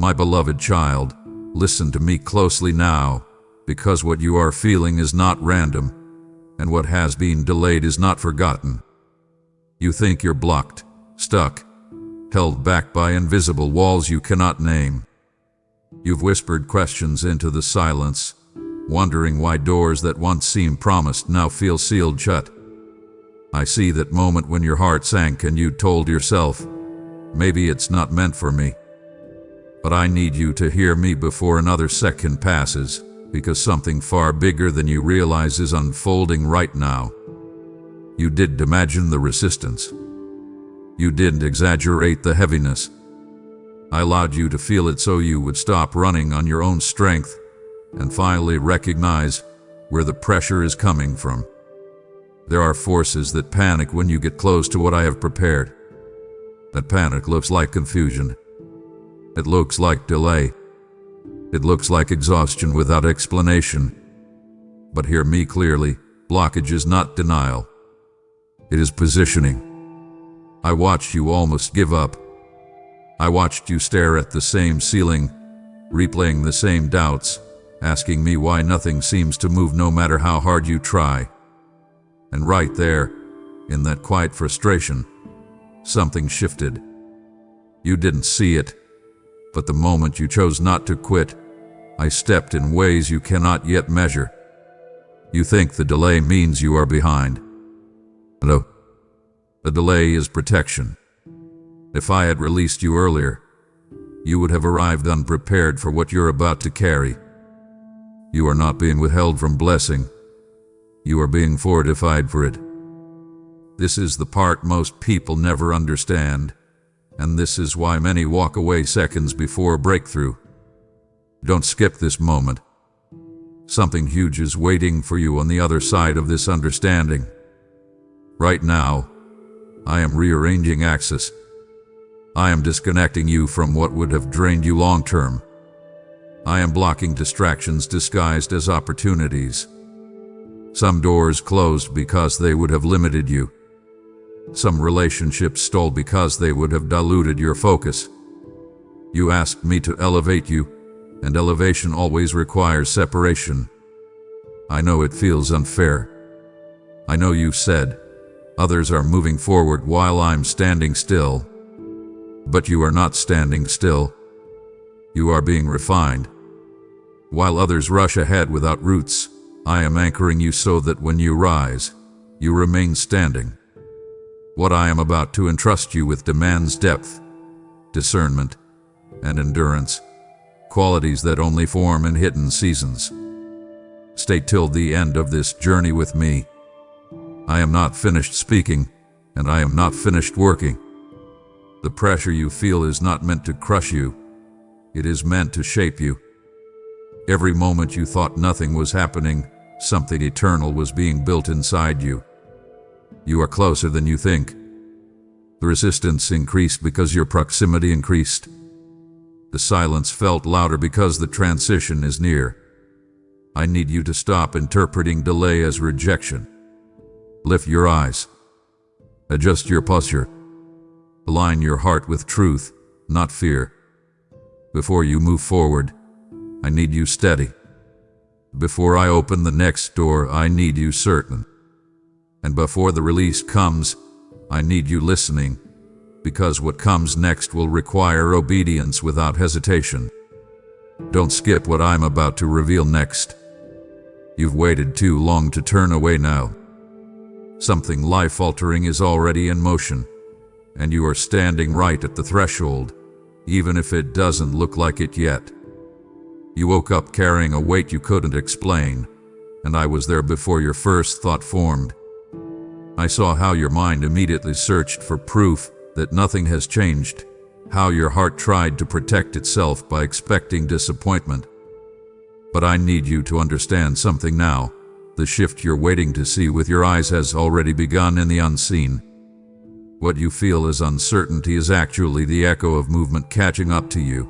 My beloved child, listen to me closely now, because what you are feeling is not random, and what has been delayed is not forgotten. You think you're blocked, stuck, held back by invisible walls you cannot name. You've whispered questions into the silence, wondering why doors that once seemed promised now feel sealed shut. I see that moment when your heart sank and you told yourself, maybe it's not meant for me. But I need you to hear me before another second passes, because something far bigger than you realize is unfolding right now. You didn't imagine the resistance. You didn't exaggerate the heaviness. I allowed you to feel it so you would stop running on your own strength and finally recognize where the pressure is coming from. There are forces that panic when you get close to what I have prepared. That panic looks like confusion. It looks like delay. It looks like exhaustion without explanation. But hear me clearly, blockage is not denial. It is positioning. I watched you almost give up. I watched you stare at the same ceiling, replaying the same doubts, asking me why nothing seems to move no matter how hard you try. And right there, in that quiet frustration, something shifted. You didn't see it, but the moment you chose not to quit, I stepped in ways you cannot yet measure. You think the delay means you are behind. No. The delay is protection. If I had released you earlier, you would have arrived unprepared for what you're about to carry. You are not being withheld from blessing. You are being fortified for it. This is the part most people never understand, and this is why many walk away seconds before breakthrough. Don't skip this moment. Something huge is waiting for you on the other side of this understanding. Right now, I am rearranging access. I am disconnecting you from what would have drained you long term. I am blocking distractions disguised as opportunities. Some doors closed because they would have limited you. Some relationships stalled because they would have diluted your focus. You asked me to elevate you, and elevation always requires separation. I know it feels unfair. I know you said, others are moving forward while I'm standing still. But you are not standing still. You are being refined. While others rush ahead without roots, I am anchoring you so that when you rise, you remain standing. What I am about to entrust you with demands depth, discernment, and endurance, qualities that only form in hidden seasons. Stay till the end of this journey with me. I am not finished speaking, and I am not finished working. The pressure you feel is not meant to crush you. It is meant to shape you. Every moment you thought nothing was happening, something eternal was being built inside you. You are closer than you think. The resistance increased because your proximity increased. The silence felt louder because the transition is near. I need you to stop interpreting delay as rejection. Lift your eyes. Adjust your posture. Align your heart with truth, not fear. Before you move forward, I need you steady. Before I open the next door, I need you certain. And before the release comes, I need you listening, because what comes next will require obedience without hesitation. Don't skip what I'm about to reveal next. You've waited too long to turn away now. Something life-altering is already in motion, and you are standing right at the threshold, even if it doesn't look like it yet. You woke up carrying a weight you couldn't explain, and I was there before your first thought formed. I saw how your mind immediately searched for proof that nothing has changed, how your heart tried to protect itself by expecting disappointment. But I need you to understand something now. The shift you're waiting to see with your eyes has already begun in the unseen. What you feel as uncertainty is actually the echo of movement catching up to you.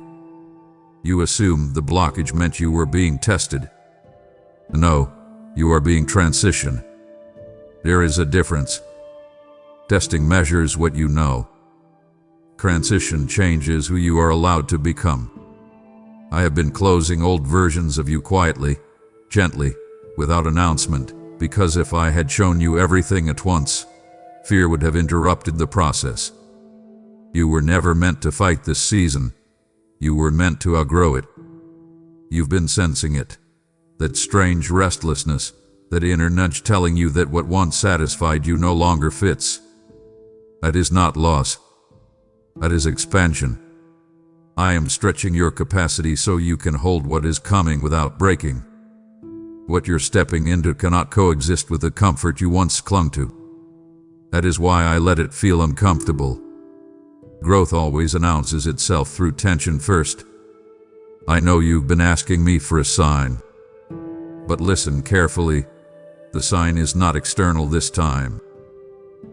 You assumed the blockage meant you were being tested. No, you are being transitioned. There is a difference. Testing measures what you know. Transition changes who you are allowed to become. I have been closing old versions of you quietly, gently, without announcement, because if I had shown you everything at once, fear would have interrupted the process. You were never meant to fight this season. You were meant to outgrow it. You've been sensing it. That strange restlessness, that inner nudge telling you that what once satisfied you no longer fits. That is not loss. That is expansion. I am stretching your capacity so you can hold what is coming without breaking. What you're stepping into cannot coexist with the comfort you once clung to. That is why I let it feel uncomfortable. Growth always announces itself through tension first. I know you've been asking me for a sign. But listen carefully. The sign is not external this time.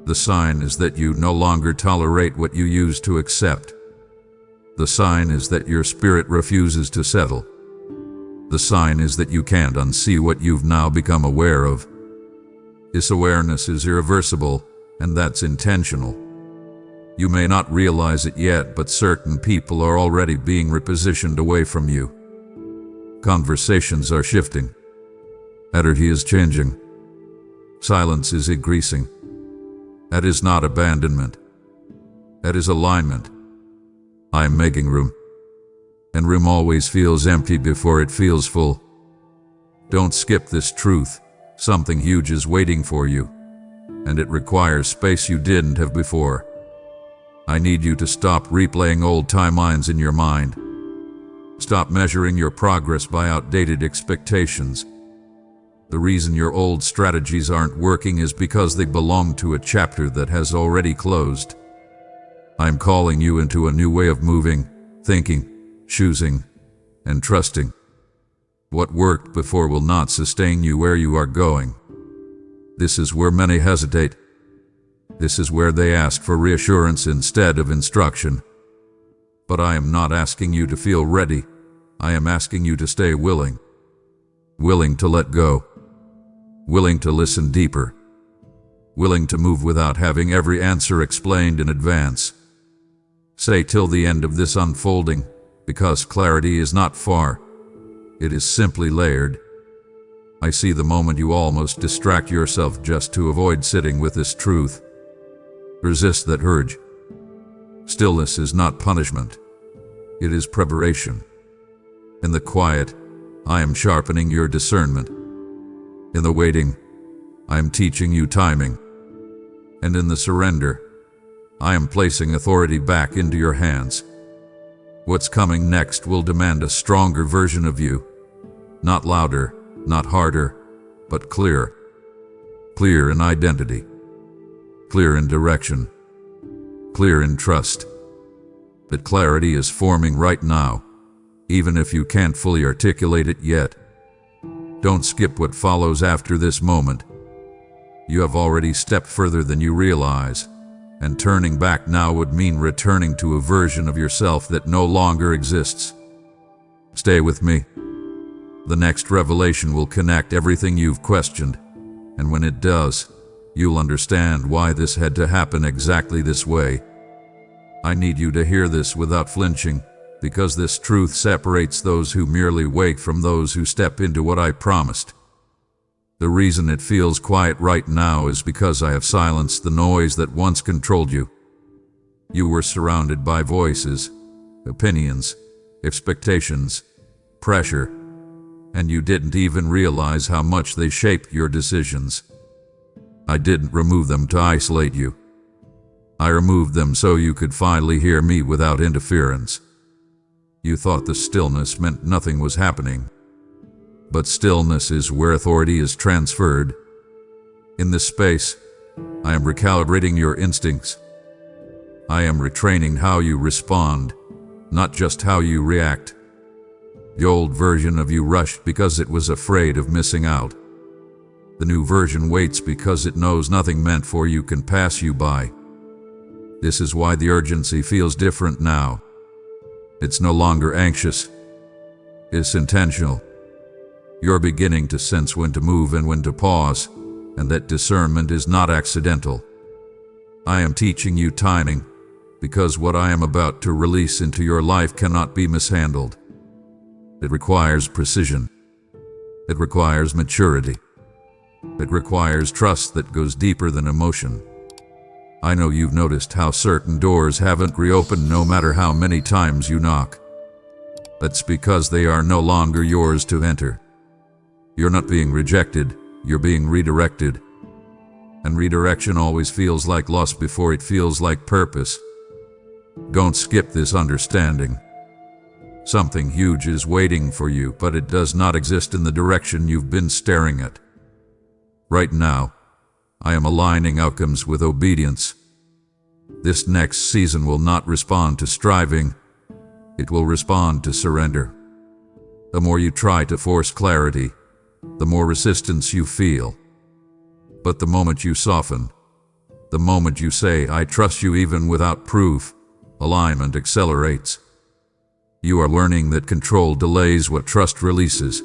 The sign is that you no longer tolerate what you used to accept. The sign is that your spirit refuses to settle. The sign is that you can't unsee what you've now become aware of. This awareness is irreversible, and that's intentional. You may not realize it yet, but certain people are already being repositioned away from you. Conversations are shifting. Energy is changing. Silence is increasing. That is not abandonment. That is alignment. I am making room. And room always feels empty before it feels full. Don't skip this truth. Something huge is waiting for you, and it requires space you didn't have before. I need you to stop replaying old timelines in your mind. Stop measuring your progress by outdated expectations. The reason your old strategies aren't working is because they belong to a chapter that has already closed. I'm calling you into a new way of moving, thinking, choosing, and trusting. What worked before will not sustain you where you are going. This is where many hesitate. This is where they ask for reassurance instead of instruction. But I am not asking you to feel ready. I am asking you to stay willing. Willing to let go. Willing to listen deeper. Willing to move without having every answer explained in advance. Say till the end of this unfolding, because clarity is not far. It is simply layered. I see the moment you almost distract yourself just to avoid sitting with this truth. Resist that urge. Stillness is not punishment. It is preparation. In the quiet, I am sharpening your discernment. In the waiting, I am teaching you timing. And in the surrender, I am placing authority back into your hands. What's coming next will demand a stronger version of you. Not louder, not harder, but clear. Clear in identity. Clear in direction. Clear in trust. That clarity is forming right now, even if you can't fully articulate it yet. Don't skip what follows after this moment. You have already stepped further than you realize, and turning back now would mean returning to a version of yourself that no longer exists. Stay with me. The next revelation will connect everything you've questioned, and when it does, you'll understand why this had to happen exactly this way. I need you to hear this without flinching, because this truth separates those who merely wait from those who step into what I promised. The reason it feels quiet right now is because I have silenced the noise that once controlled you. You were surrounded by voices, opinions, expectations, pressure, and you didn't even realize how much they shaped your decisions. I didn't remove them to isolate you. I removed them so you could finally hear me without interference. You thought the stillness meant nothing was happening. But stillness is where authority is transferred. In this space, I am recalibrating your instincts. I am retraining how you respond, not just how you react. The old version of you rushed because it was afraid of missing out. The new version waits because it knows nothing meant for you can pass you by. This is why the urgency feels different now. It's no longer anxious. It's intentional. You're beginning to sense when to move and when to pause, and that discernment is not accidental. I am teaching you timing, because what I am about to release into your life cannot be mishandled. It requires precision. It requires maturity. It requires trust that goes deeper than emotion. I know you've noticed how certain doors haven't reopened no matter how many times you knock. That's because they are no longer yours to enter. You're not being rejected, you're being redirected. And redirection always feels like loss before it feels like purpose. Don't skip this understanding. Something huge is waiting for you, but it does not exist in the direction you've been staring at. Right now, I am aligning outcomes with obedience. This next season will not respond to striving, it will respond to surrender. The more you try to force clarity, the more resistance you feel. But the moment you soften, the moment you say, "I trust you even without proof," alignment accelerates. You are learning that control delays what trust releases.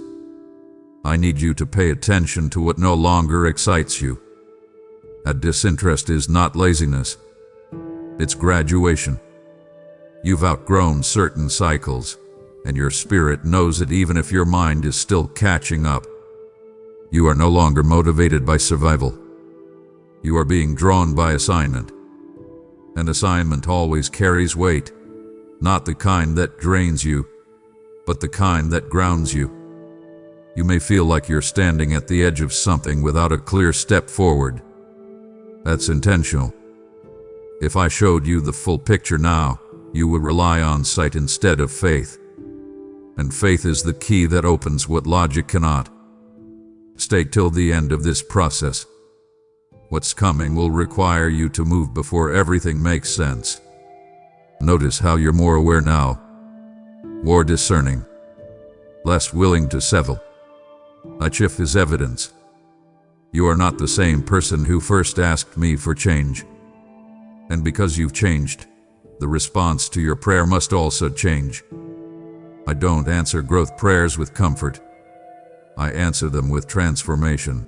I need you to pay attention to what no longer excites you. That disinterest is not laziness. It's graduation. You've outgrown certain cycles, and your spirit knows it even if your mind is still catching up. You are no longer motivated by survival. You are being drawn by assignment. And assignment always carries weight, not the kind that drains you, but the kind that grounds you. You may feel like you're standing at the edge of something without a clear step forward. That's intentional. If I showed you the full picture now, you would rely on sight instead of faith. And faith is the key that opens what logic cannot. Stay till the end of this process. What's coming will require you to move before everything makes sense. Notice how you're more aware now, more discerning, less willing to settle. A shift is evidence. You are not the same person who first asked me for change. And because you've changed, the response to your prayer must also change. I don't answer growth prayers with comfort. I answer them with transformation.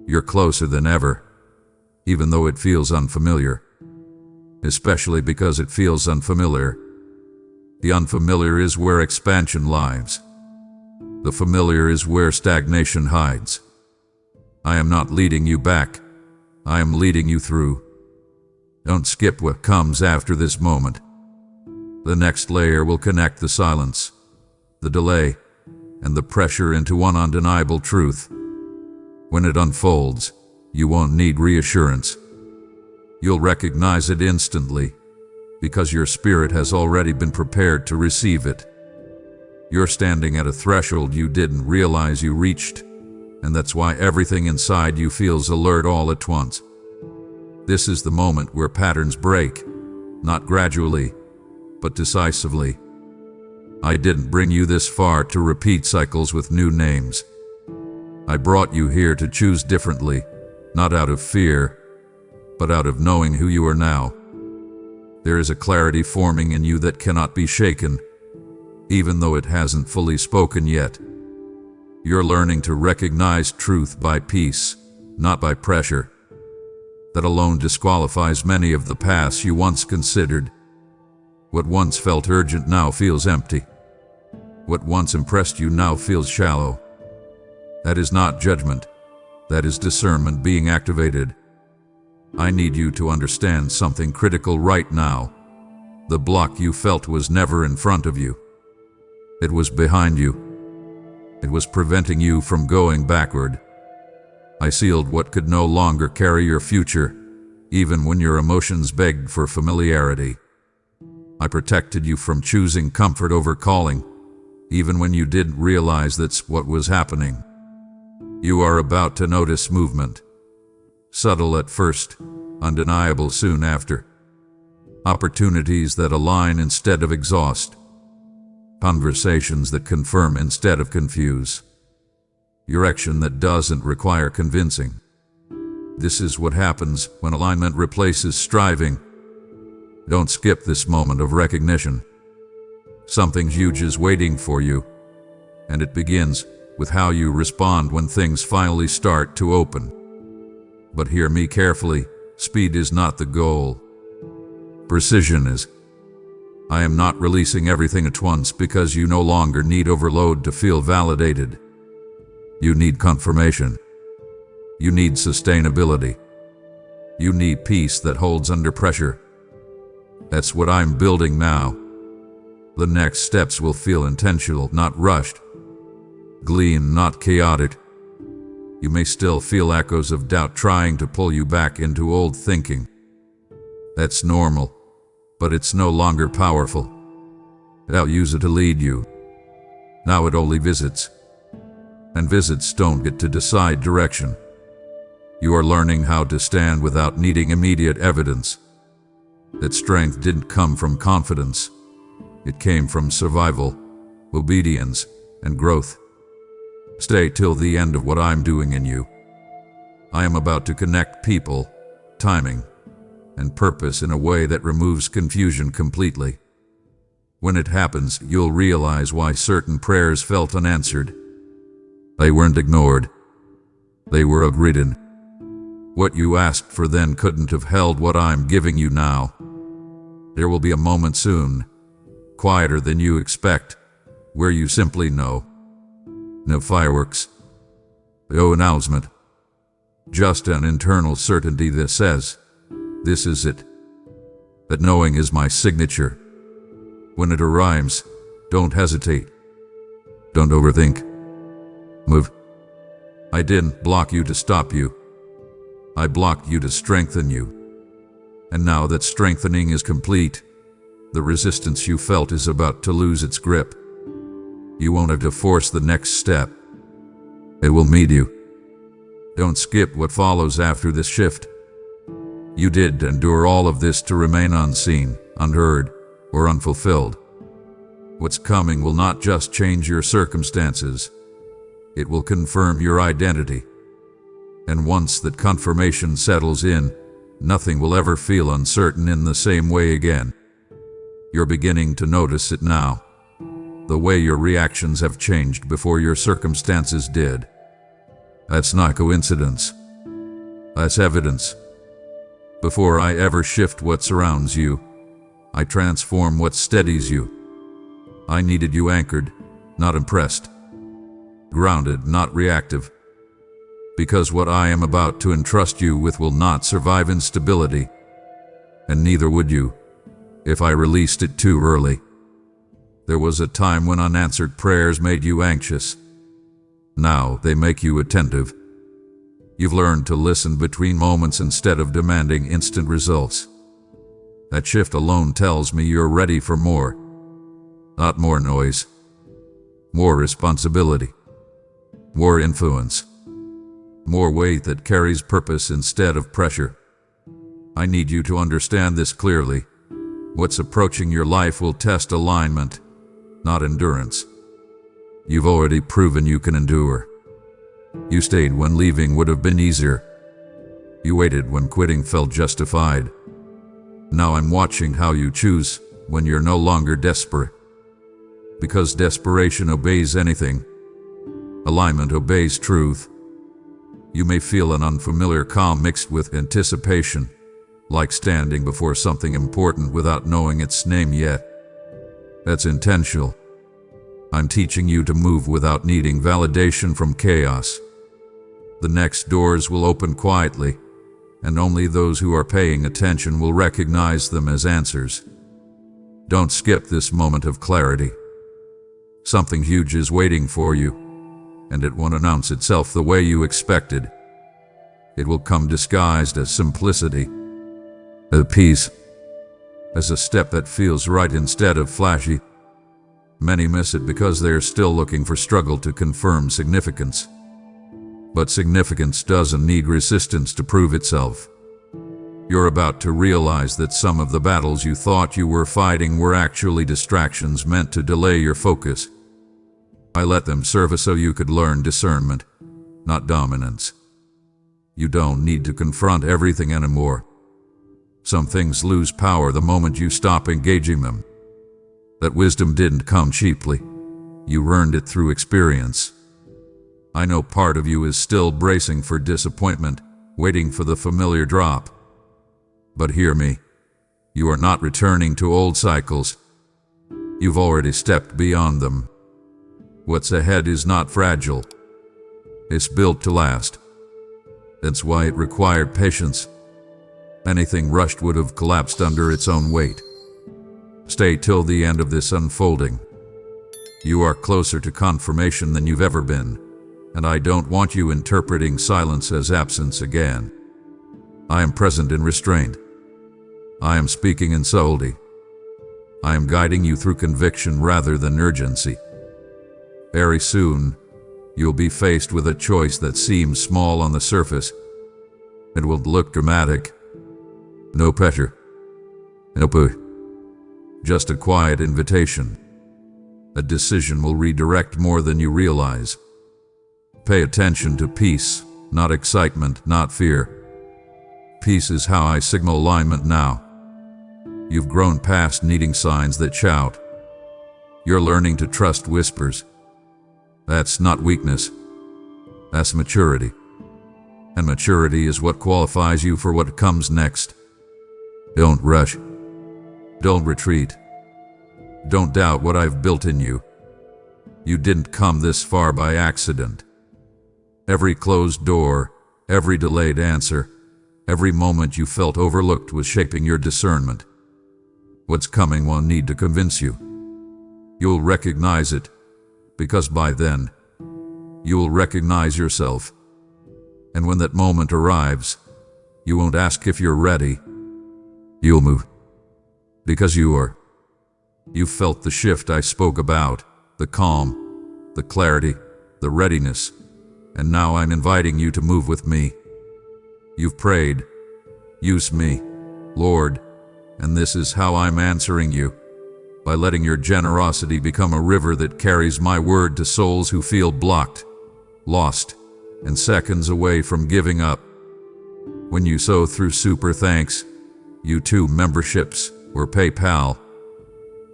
You're closer than ever, even though it feels unfamiliar. Especially because it feels unfamiliar. The unfamiliar is where expansion lies. The familiar is where stagnation hides. I am not leading you back. I am leading you through. Don't skip what comes after this moment. The next layer will connect the silence, the delay, and the pressure into one undeniable truth. When it unfolds, you won't need reassurance. You'll recognize it instantly, because your spirit has already been prepared to receive it. You're standing at a threshold you didn't realize you reached, and that's why everything inside you feels alert all at once. This is the moment where patterns break, not gradually, but decisively. I didn't bring you this far to repeat cycles with new names. I brought you here to choose differently, not out of fear, but out of knowing who you are now. There is a clarity forming in you that cannot be shaken, even though it hasn't fully spoken yet. You're learning to recognize truth by peace, not by pressure. That alone disqualifies many of the paths you once considered. What once felt urgent now feels empty. What once impressed you now feels shallow. That is not judgment. That is discernment being activated. I need you to understand something critical right now. The block you felt was never in front of you. It was behind you. It was preventing you from going backward. I sealed what could no longer carry your future, even when your emotions begged for familiarity. I protected you from choosing comfort over calling, even when you didn't realize that's what was happening. You are about to notice movement. Subtle at first, undeniable soon after. Opportunities that align instead of exhaust. Conversations that confirm instead of confuse. Direction that doesn't require convincing. This is what happens when alignment replaces striving. Don't skip this moment of recognition. Something huge is waiting for you, and it begins with how you respond when things finally start to open. But hear me carefully, speed is not the goal. Precision is. I am not releasing everything at once because you no longer need overload to feel validated. You need confirmation. You need sustainability. You need peace that holds under pressure. That's what I'm building now. The next steps will feel intentional, not rushed. Clean, not chaotic. You may still feel echoes of doubt trying to pull you back into old thinking. That's normal, but it's no longer powerful. I'll use it to lead you. Now it only visits. And visits don't get to decide direction. You are learning how to stand without needing immediate evidence. That strength didn't come from confidence. It came from survival, obedience, and growth. Stay till the end of what I'm doing in you. I am about to connect people, timing, and purpose in a way that removes confusion completely. When it happens, you'll realize why certain prayers felt unanswered. They weren't ignored. They were overridden. What you asked for then couldn't have held what I'm giving you now. There will be a moment soon, quieter than you expect, where you simply know. No fireworks. No announcement. Just an internal certainty that says, this is it. That knowing is my signature. When it arrives, don't hesitate. Don't overthink. Move. I didn't block you to stop you. I blocked you to strengthen you. And now that strengthening is complete, the resistance you felt is about to lose its grip. You won't have to force the next step. It will meet you. Don't skip what follows after this shift. You did endure all of this to remain unseen, unheard, or unfulfilled. What's coming will not just change your circumstances. It will confirm your identity. And once that confirmation settles in, nothing will ever feel uncertain in the same way again. You're beginning to notice it now. The way your reactions have changed before your circumstances did. That's not coincidence. That's evidence. Before I ever shift what surrounds you, I transform what steadies you. I needed you anchored, not impressed. Grounded, not reactive. Because what I am about to entrust you with will not survive instability. And neither would you, if I released it too early. There was a time when unanswered prayers made you anxious. Now they make you attentive. You've learned to listen between moments instead of demanding instant results. That shift alone tells me you're ready for more. Not more noise. More responsibility. More influence. More weight that carries purpose instead of pressure. I need you to understand this clearly. What's approaching your life will test alignment, not endurance. You've already proven you can endure. You stayed when leaving would have been easier. You waited when quitting felt justified. Now I'm watching how you choose when you're no longer desperate. Because desperation obeys anything. Alignment obeys truth. You may feel an unfamiliar calm mixed with anticipation, like standing before something important without knowing its name yet. That's intentional. I'm teaching you to move without needing validation from chaos. The next doors will open quietly, and only those who are paying attention will recognize them as answers. Don't skip this moment of clarity. Something huge is waiting for you, and it won't announce itself the way you expected. It will come disguised as simplicity, as peace, as a step that feels right instead of flashy. Many miss it because they're still looking for struggle to confirm significance. But significance doesn't need resistance to prove itself. You're about to realize that some of the battles you thought you were fighting were actually distractions meant to delay your focus. I let them serve so you could learn discernment, not dominance. You don't need to confront everything anymore. Some things lose power the moment you stop engaging them. That wisdom didn't come cheaply. You earned it through experience. I know part of you is still bracing for disappointment, waiting for the familiar drop. But hear me. You are not returning to old cycles. You've already stepped beyond them. What's ahead is not fragile. It's built to last. That's why it required patience. Anything rushed would have collapsed under its own weight. Stay till the end of this unfolding. You are closer to confirmation than you've ever been, and I don't want you interpreting silence as absence again. I am present in restraint. I am speaking in subtlety. I am guiding you through conviction rather than urgency. Very soon, you'll be faced with a choice that seems small on the surface. It will look dramatic. No pressure. No push. Just a quiet invitation. A decision will redirect more than you realize. Pay attention to peace, not excitement, not fear. Peace is how I signal alignment now. You've grown past needing signs that shout. You're learning to trust whispers. That's not weakness. That's maturity. And maturity is what qualifies you for what comes next. Don't rush. Don't retreat. Don't doubt what I've built in you. You didn't come this far by accident. Every closed door, every delayed answer, every moment you felt overlooked was shaping your discernment. What's coming won't need to convince you. You'll recognize it, because by then, you'll recognize yourself. And when that moment arrives, you won't ask if you're ready. You'll move. Because you are. You felt the shift I spoke about, the calm, the clarity, the readiness, and now I'm inviting you to move with me. You've prayed, use me, Lord, and this is how I'm answering you, by letting your generosity become a river that carries my word to souls who feel blocked, lost, and seconds away from giving up. When you sow through Super Thanks, U2 memberships, or PayPal,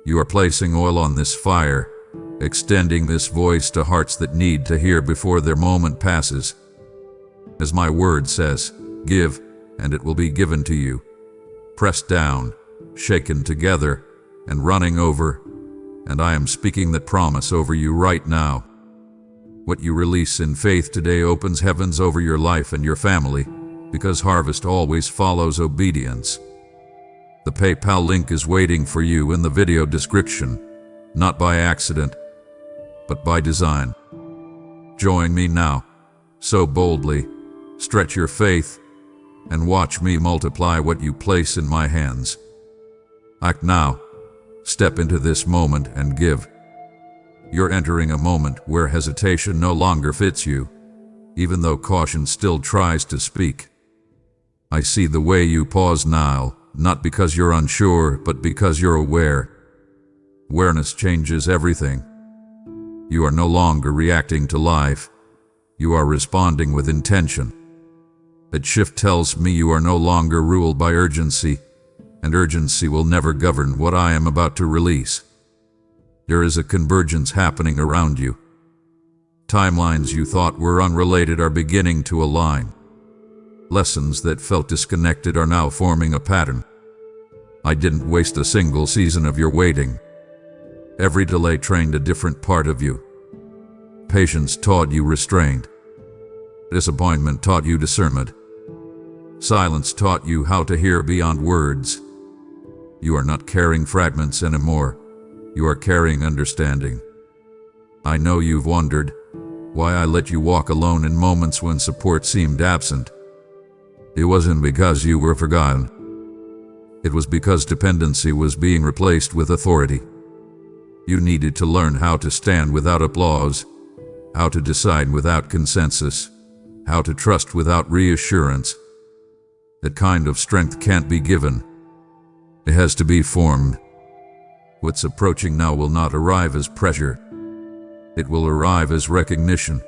you are placing oil on this fire, extending this voice to hearts that need to hear before their moment passes. As my word says, give, and it will be given to you. Pressed down, shaken together, and running over, and I am speaking that promise over you right now. What you release in faith today opens heavens over your life and your family, because harvest always follows obedience. The PayPal link is waiting for you in the video description, not by accident, but by design. Join me now, sow boldly, stretch your faith, and watch me multiply what you place in my hands. Act now. Step into this moment and give. You're entering a moment where hesitation no longer fits you, even though caution still tries to speak. I see the way you pause now, not because you're unsure, but because you're aware. Awareness changes everything. You are no longer reacting to life. You are responding with intention. That shift tells me you are no longer ruled by urgency, and urgency will never govern what I am about to release. There is a convergence happening around you. Timelines you thought were unrelated are beginning to align. Lessons that felt disconnected are now forming a pattern. I didn't waste a single season of your waiting. Every delay trained a different part of you. Patience taught you restraint. Disappointment taught you discernment. Silence taught you how to hear beyond words. You are not carrying fragments anymore. You are carrying understanding. I know you've wondered why I let you walk alone in moments when support seemed absent. It wasn't because you were forgotten. It was because dependency was being replaced with authority. You needed to learn how to stand without applause, how to decide without consensus, how to trust without reassurance. That kind of strength can't be given. It has to be formed. What's approaching now will not arrive as pressure. It will arrive as recognition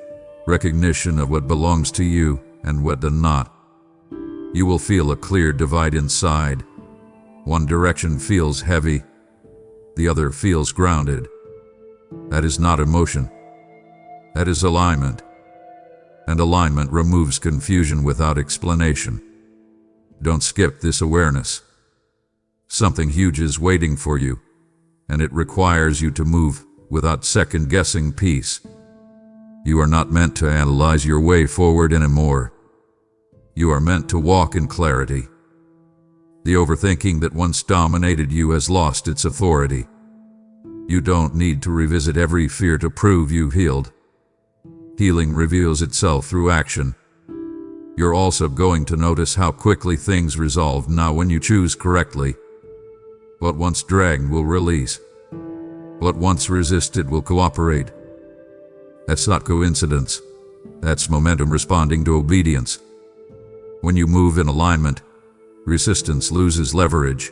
of what belongs to you and what does not. You will feel a clear divide inside. One direction feels heavy, the other feels grounded. That is not emotion. That is alignment. And alignment removes confusion without explanation. Don't skip this awareness. Something huge is waiting for you. and it requires you to move without second-guessing peace. You are not meant to analyze your way forward anymore. You are meant to walk in clarity. The overthinking that once dominated you has lost its authority. You don't need to revisit every fear to prove you've healed. Healing reveals itself through action. You're also going to notice how quickly things resolve now when you choose correctly. What once dragged will release. What once resisted will cooperate. That's not coincidence. That's momentum responding to obedience. When you move in alignment, resistance loses leverage.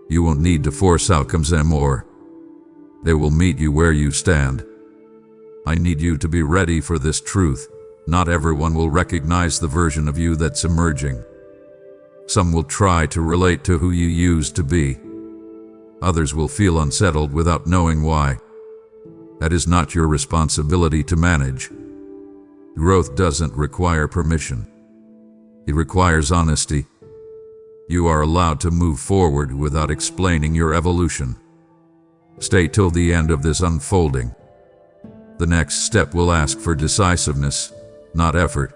You won't need to force outcomes anymore. They will meet you where you stand. I need you to be ready for this truth. Not everyone will recognize the version of you that's emerging. Some will try to relate to who you used to be. Others will feel unsettled without knowing why. That is not your responsibility to manage. Growth doesn't require permission. It requires honesty. You are allowed to move forward without explaining your evolution. Stay till the end of this unfolding. The next step will ask for decisiveness, not effort.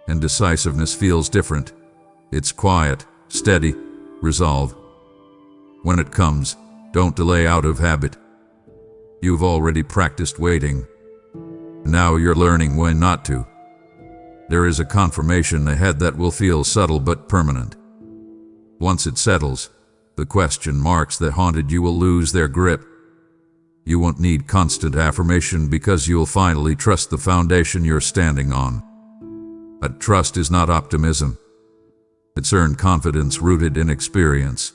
And decisiveness feels different. It's quiet, steady, resolve. When it comes, don't delay out of habit. You've already practiced waiting. Now you're learning when not to. There is a confirmation ahead that will feel subtle but permanent. Once it settles, the question marks that haunted you will lose their grip. You won't need constant affirmation because you'll finally trust the foundation you're standing on. But trust is not optimism. It's earned confidence rooted in experience.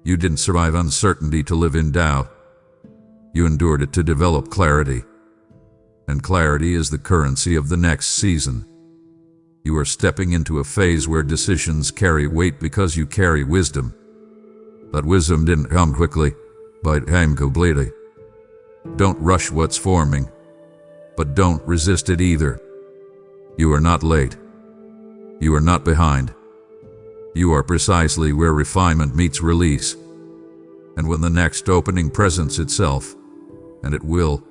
You didn't survive uncertainty to live in doubt. You endured it to develop clarity. And clarity is the currency of the next season. You are stepping into a phase where decisions carry weight because you carry wisdom. But wisdom didn't come quickly, but it came completely. Don't rush what's forming, but don't resist it either. You are not late. You are not behind. You are precisely where refinement meets release. And when the next opening presents itself, and it will,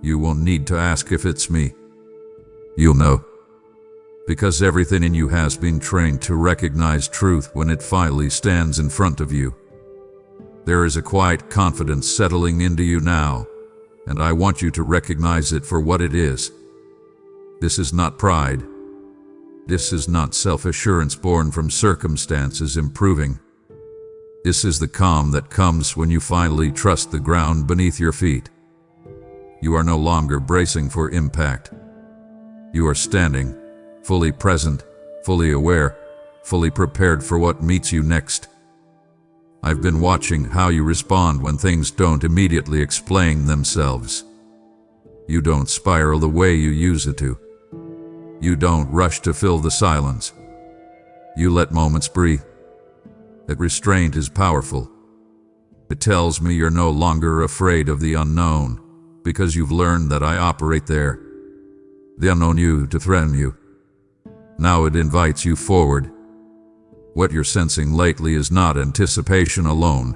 you won't need to ask if it's me. You'll know. Because everything in you has been trained to recognize truth when it finally stands in front of you. There is a quiet confidence settling into you now, and I want you to recognize it for what it is. This is not pride. This is not self-assurance born from circumstances improving. This is the calm that comes when you finally trust the ground beneath your feet. You are no longer bracing for impact. You are standing, fully present, fully aware, fully prepared for what meets you next. I've been watching how you respond when things don't immediately explain themselves. You don't spiral the way you used to. You don't rush to fill the silence. You let moments breathe. That restraint is powerful. It tells me you're no longer afraid of the unknown, because you've learned that I operate there. The unknown used to threaten you. Now it invites you forward. What you're sensing lately is not anticipation alone.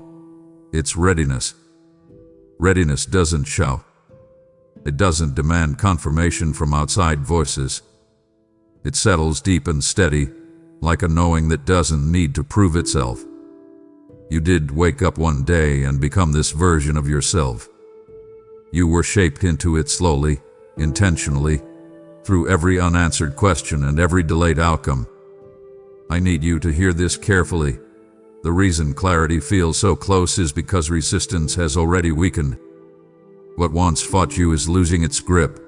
It's readiness. Readiness doesn't shout. It doesn't demand confirmation from outside voices. It settles deep and steady, like a knowing that doesn't need to prove itself. You did wake up one day and become this version of yourself. You were shaped into it slowly, intentionally, through every unanswered question and every delayed outcome. I need you to hear this carefully. The reason clarity feels so close is because resistance has already weakened. What once fought you is losing its grip.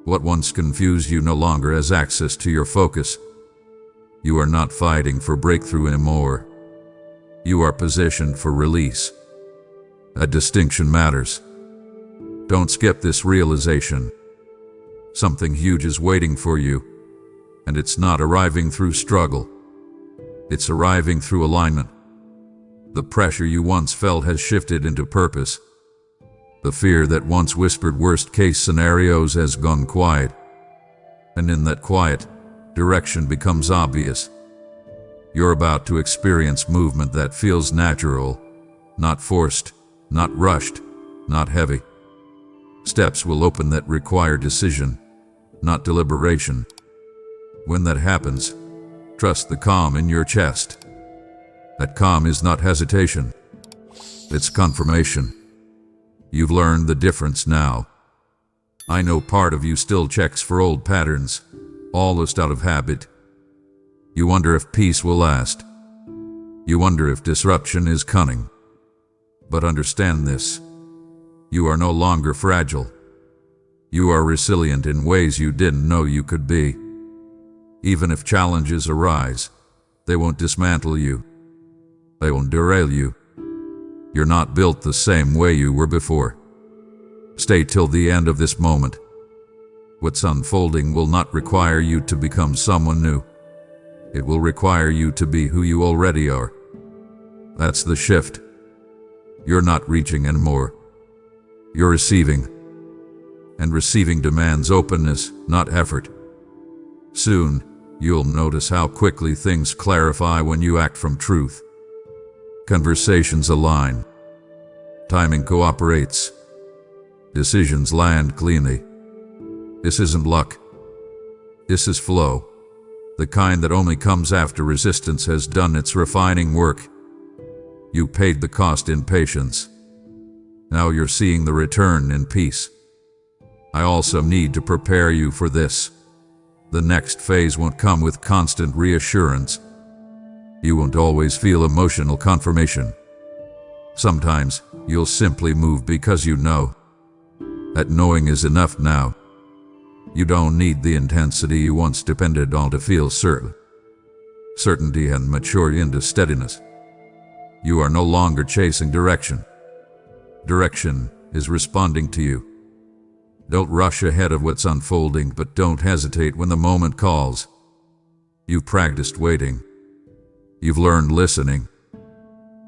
What once confused you no longer has access to your focus. You are not fighting for breakthrough anymore. You are positioned for release. That distinction matters. Don't skip this realization. Something huge is waiting for you, and it's not arriving through struggle. It's arriving through alignment. The pressure you once felt has shifted into purpose. The fear that once whispered worst-case scenarios has gone quiet. And in that quiet, direction becomes obvious. You're about to experience movement that feels natural, Not forced, not rushed, not heavy. Steps will open that require decision, not deliberation. When that happens, trust the calm in your chest. That calm is not hesitation. It's confirmation. You've learned the difference now. I know part of you still checks for old patterns, almost out of habit. You wonder if peace will last. You wonder if disruption is cunning. But understand this. You are no longer fragile. You are resilient in ways you didn't know you could be. Even if challenges arise, they won't dismantle you. They won't derail you. You're not built the same way you were before. Stay till the end of this moment. What's unfolding will not require you to become someone new. It will require you to be who you already are. That's the shift. You're not reaching anymore. You're receiving. And receiving demands openness, not effort. Soon, you'll notice how quickly things clarify when you act from truth. Conversations align. Timing cooperates. Decisions land cleanly. This isn't luck. This is flow. The kind that only comes after resistance has done its refining work. You paid the cost in patience. Now you're seeing the return in peace. I also need to prepare you for this. The next phase won't come with constant reassurance. You won't always feel emotional confirmation. Sometimes, you'll simply move because you know. That knowing is enough now. You don't need the intensity you once depended on to feel certain. Certainty has matured into steadiness. You are no longer chasing direction. Direction is responding to you. Don't rush ahead of what's unfolding, but don't hesitate when the moment calls. You've practiced waiting. You've learned listening.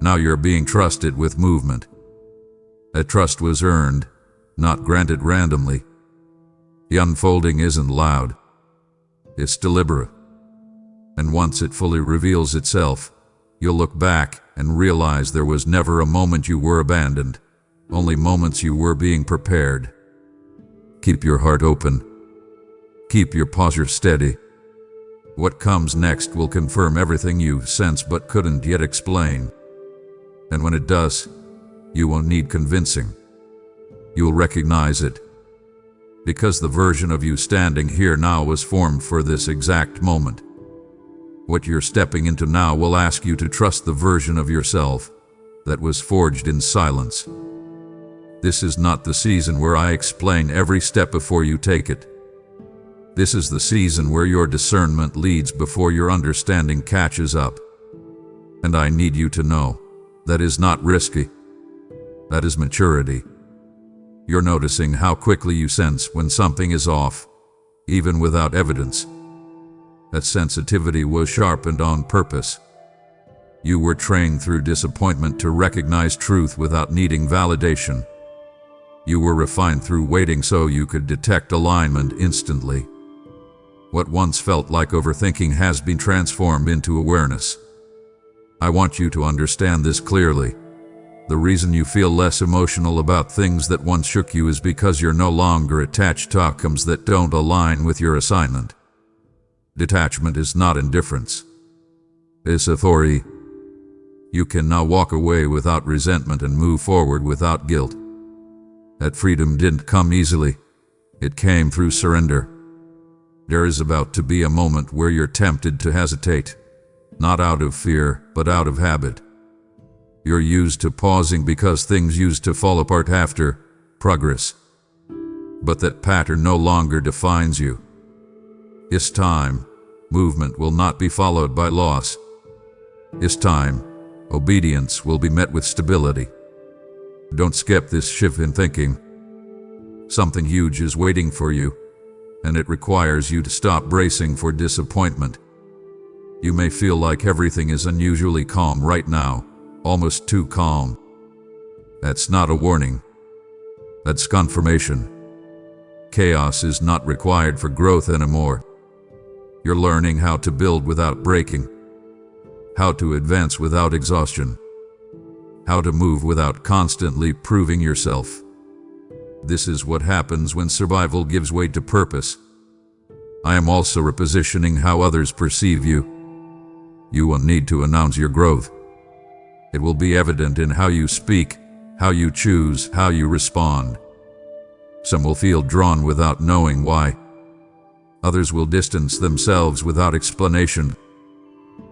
Now you're being trusted with movement. That trust was earned, not granted randomly. The unfolding isn't loud. It's deliberate. And once it fully reveals itself, you'll look back and realize there was never a moment you were abandoned, only moments you were being prepared. Keep your heart open. Keep your posture steady. What comes next will confirm everything you sensed but couldn't yet explain. And when it does, you won't need convincing. You'll recognize it. Because the version of you standing here now was formed for this exact moment. What you're stepping into now will ask you to trust the version of yourself that was forged in silence. This is not the season where I explain every step before you take it. This is the season where your discernment leads before your understanding catches up. And I need you to know, that is not risky. That is maturity. You're noticing how quickly you sense when something is off, even without evidence. That sensitivity was sharpened on purpose. You were trained through disappointment to recognize truth without needing validation. You were refined through waiting so you could detect alignment instantly. What once felt like overthinking has been transformed into awareness. I want you to understand this clearly. The reason you feel less emotional about things that once shook you is because you're no longer attached to outcomes that don't align with your assignment. Detachment is not indifference. It's authority. You can now walk away without resentment and move forward without guilt. That freedom didn't come easily. It came through surrender. There is about to be a moment where you're tempted to hesitate, not out of fear, but out of habit. You're used to pausing because things used to fall apart after progress. But that pattern no longer defines you. This time, movement will not be followed by loss. This time, obedience will be met with stability. Don't skip this shift in thinking. Something huge is waiting for you, and it requires you to stop bracing for disappointment. You may feel like everything is unusually calm right now, almost too calm. That's not a warning. That's confirmation. Chaos is not required for growth anymore. You're learning how to build without breaking, how to advance without exhaustion. how to move without constantly proving yourself. This is what happens when survival gives way to purpose. I am also repositioning how others perceive you. You won't need to announce your growth. It will be evident in how you speak, how you choose, how you respond. Some will feel drawn without knowing why. Others will distance themselves without explanation.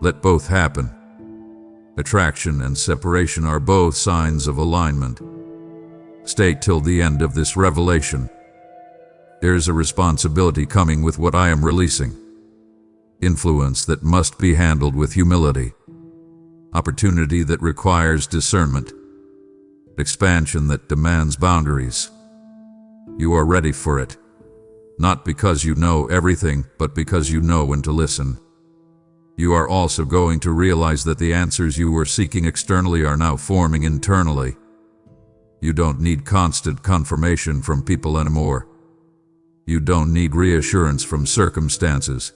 Let both happen. Attraction and separation are both signs of alignment. Stay till the end of this revelation. There's a responsibility coming with what I am releasing. Influence that must be handled with humility. Opportunity that requires discernment. Expansion that demands boundaries. You are ready for it. Not because you know everything, but because you know when to listen. You are also going to realize that the answers you were seeking externally are now forming internally. You don't need constant confirmation from people anymore. You don't need reassurance from circumstances.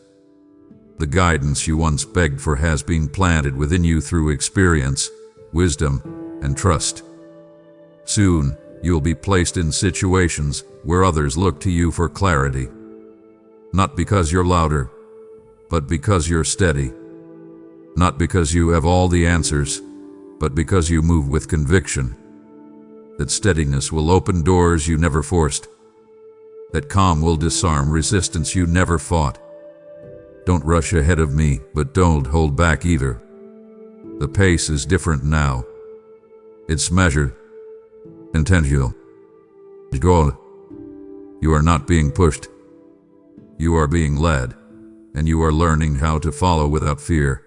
The guidance you once begged for has been planted within you through experience, wisdom, and trust. Soon, you'll be placed in situations where others look to you for clarity. Not because you're louder, but because you're steady. Not because you have all the answers, but because you move with conviction. That steadiness will open doors you never forced. That calm will disarm resistance you never fought. Don't rush ahead of me, but don't hold back either. The pace is different now. It's measured, intentional. You are not being pushed. You are being led, and you are learning how to follow without fear.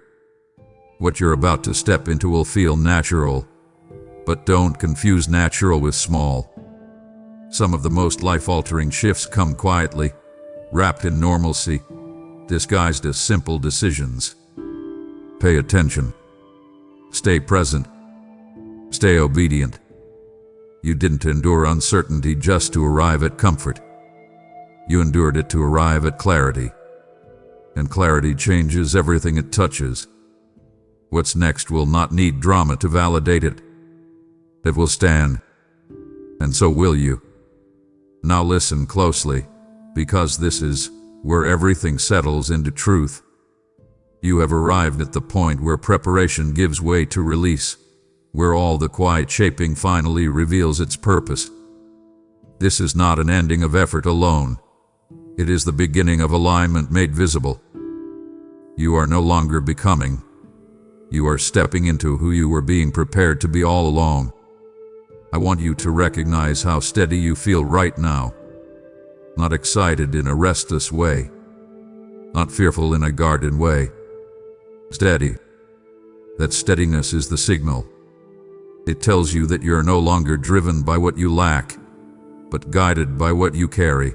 What you're about to step into will feel natural, but don't confuse natural with small. Some of the most life-altering shifts come quietly, wrapped in normalcy, disguised as simple decisions. Pay attention. Stay present. Stay obedient. You didn't endure uncertainty just to arrive at comfort. You endured it to arrive at clarity. And clarity changes everything it touches. What's next will not need drama to validate it. It will stand. And so will you. Now listen closely, because this is where everything settles into truth. You have arrived at the point where preparation gives way to release, where all the quiet shaping finally reveals its purpose. This is not an ending of effort alone. It is the beginning of alignment made visible. You are no longer becoming. You are stepping into who you were being prepared to be all along. I want you to recognize how steady you feel right now. Not excited in a restless way. Not fearful in a guarded way. Steady. That steadiness is the signal. It tells you that you're no longer driven by what you lack, but guided by what you carry.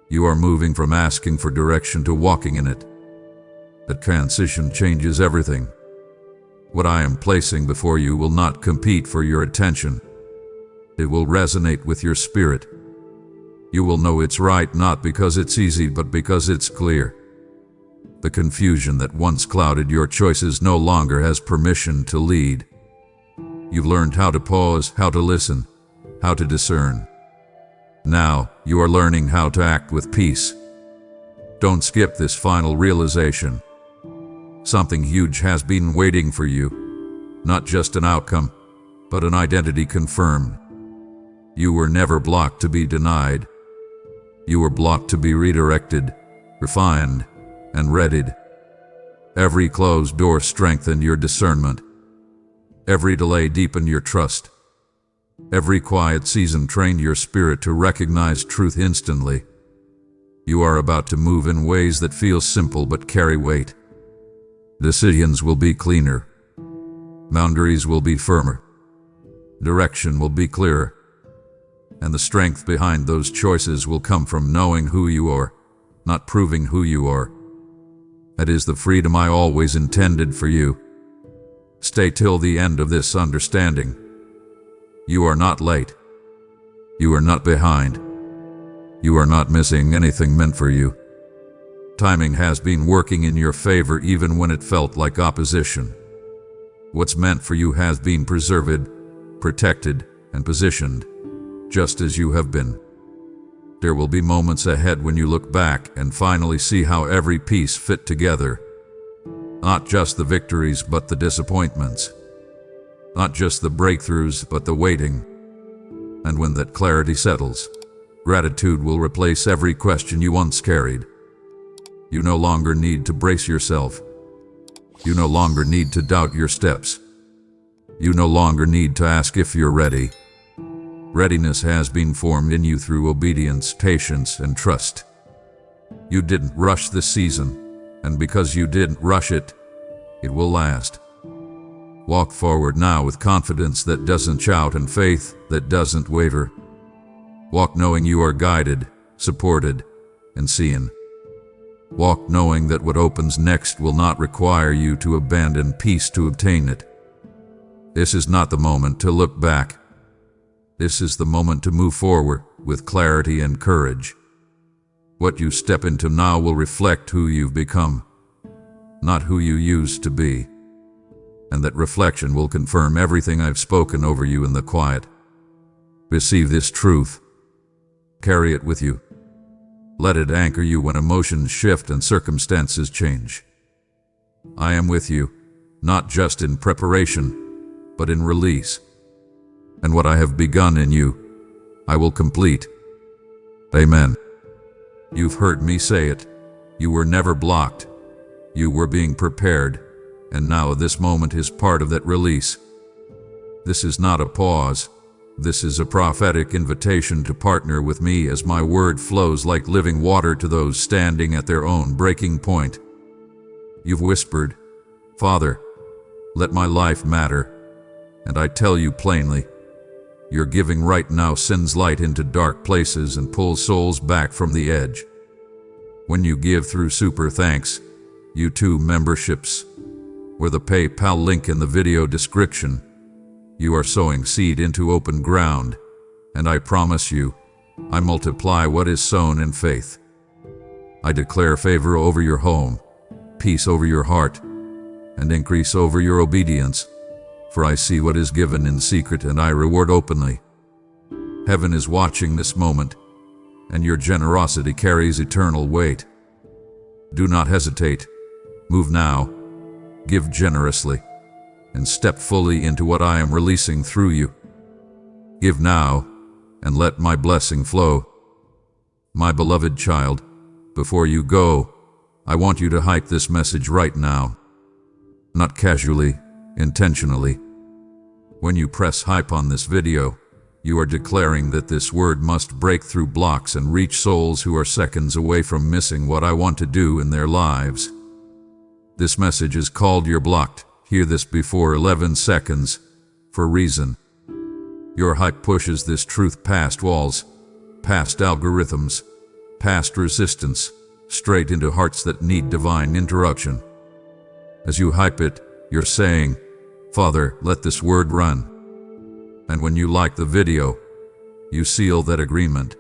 You are moving from asking for direction to walking in it. That transition changes everything. What I am placing before you will not compete for your attention. It will resonate with your spirit. You will know it's right not because it's easy, but because it's clear. The confusion that once clouded your choices no longer has permission to lead. You've learned how to pause, how to listen, how to discern. Now, you are learning how to act with peace. Don't skip this final realization. Something huge has been waiting for you. Not just an outcome, but an identity confirmed. You were never blocked to be denied. You were blocked to be redirected, refined, and readied. Every closed door strengthened your discernment. Every delay deepened your trust. Every quiet season trained your spirit to recognize truth instantly. You are about to move in ways that feel simple but carry weight. Decisions will be cleaner. Boundaries will be firmer. Direction will be clearer. And the strength behind those choices will come from knowing who you are, not proving who you are. That is the freedom I always intended for you. Stay till the end of this understanding. You are not late. You are not behind. You are not missing anything meant for you. Timing has been working in your favor even when it felt like opposition. What's meant for you has been preserved, protected, and positioned, just as you have been. There will be moments ahead when you look back and finally see how every piece fit together. Not just the victories, but the disappointments. Not just the breakthroughs, but the waiting. And when that clarity settles, gratitude will replace every question you once carried. You no longer need to brace yourself. You no longer need to doubt your steps. You no longer need to ask if you're ready. Readiness has been formed in you through obedience, patience, and trust. You didn't rush this season, and because you didn't rush it, it will last. Walk forward now with confidence that doesn't shout and faith that doesn't waver. Walk knowing you are guided, supported, and seen. Walk knowing that what opens next will not require you to abandon peace to obtain it. This is not the moment to look back. This is the moment to move forward with clarity and courage. What you step into now will reflect who you've become, not who you used to be. And that reflection will confirm everything I've spoken over you in the quiet. Receive this truth. Carry it with you. Let it anchor you when emotions shift and circumstances change. I am with you, not just in preparation, but in release. And what I have begun in you, I will complete. Amen. You've heard me say it. You were never blocked. You were being prepared, and now this moment is part of that release. This is not a pause. This is a prophetic invitation to partner with me as my word flows like living water to those standing at their own breaking point. You've whispered, "Father, let my life matter." And I tell you plainly, your giving right now sends light into dark places and pulls souls back from the edge. When you give through Super Thanks, U2 memberships, or the PayPal link in the video description, you are sowing seed into open ground, and I promise you, I multiply what is sown in faith. I declare favor over your home, peace over your heart, and increase over your obedience, for I see what is given in secret and I reward openly. Heaven is watching this moment, and your generosity carries eternal weight. Do not hesitate. Move now, give generously, and step fully into what I am releasing through you. Give now, and let my blessing flow. My beloved child, before you go, I want you to hype this message right now. Not casually, intentionally. When you press hype on this video, you are declaring that this word must break through blocks and reach souls who are seconds away from missing what I want to do in their lives. This message is called You're Blocked. Hear this before 11 seconds, for a reason. Your hype pushes this truth past walls, past algorithms, past resistance, straight into hearts that need divine interruption. As you hype it, you're saying, "Father, let this word run." And when you like the video, you seal that agreement,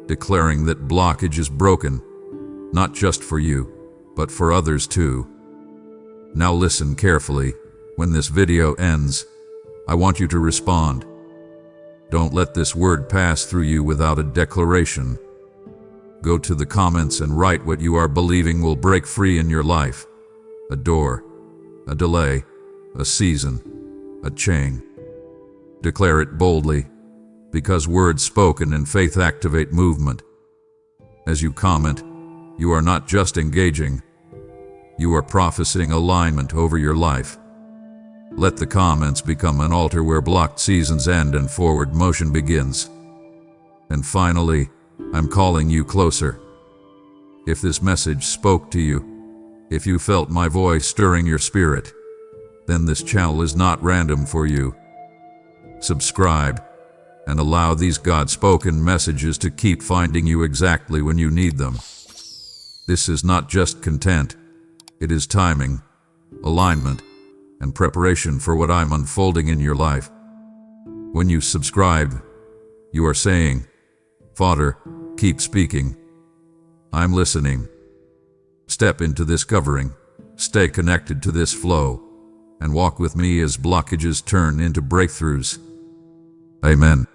declaring that blockage is broken, not just for you, but for others too. Now listen carefully. When this video ends, I want you to respond. Don't let this word pass through you without a declaration. Go to the comments and write what you are believing will break free in your life. A door, a delay, a season, a chain. Declare it boldly, because words spoken in faith activate movement. As you comment, you are not just engaging, you are prophesying alignment over your life. Let the comments become an altar where blocked seasons end and forward motion begins. And finally, I'm calling you closer. If this message spoke to you, if you felt my voice stirring your spirit, then this channel is not random for you. Subscribe and allow these God-spoken messages to keep finding you exactly when you need them. This is not just content. It is timing, alignment, and preparation for what I'm unfolding in your life. When you subscribe, you are saying, "Father, keep speaking. I'm listening." Step into this covering, stay connected to this flow, and walk with me as blockages turn into breakthroughs. Amen.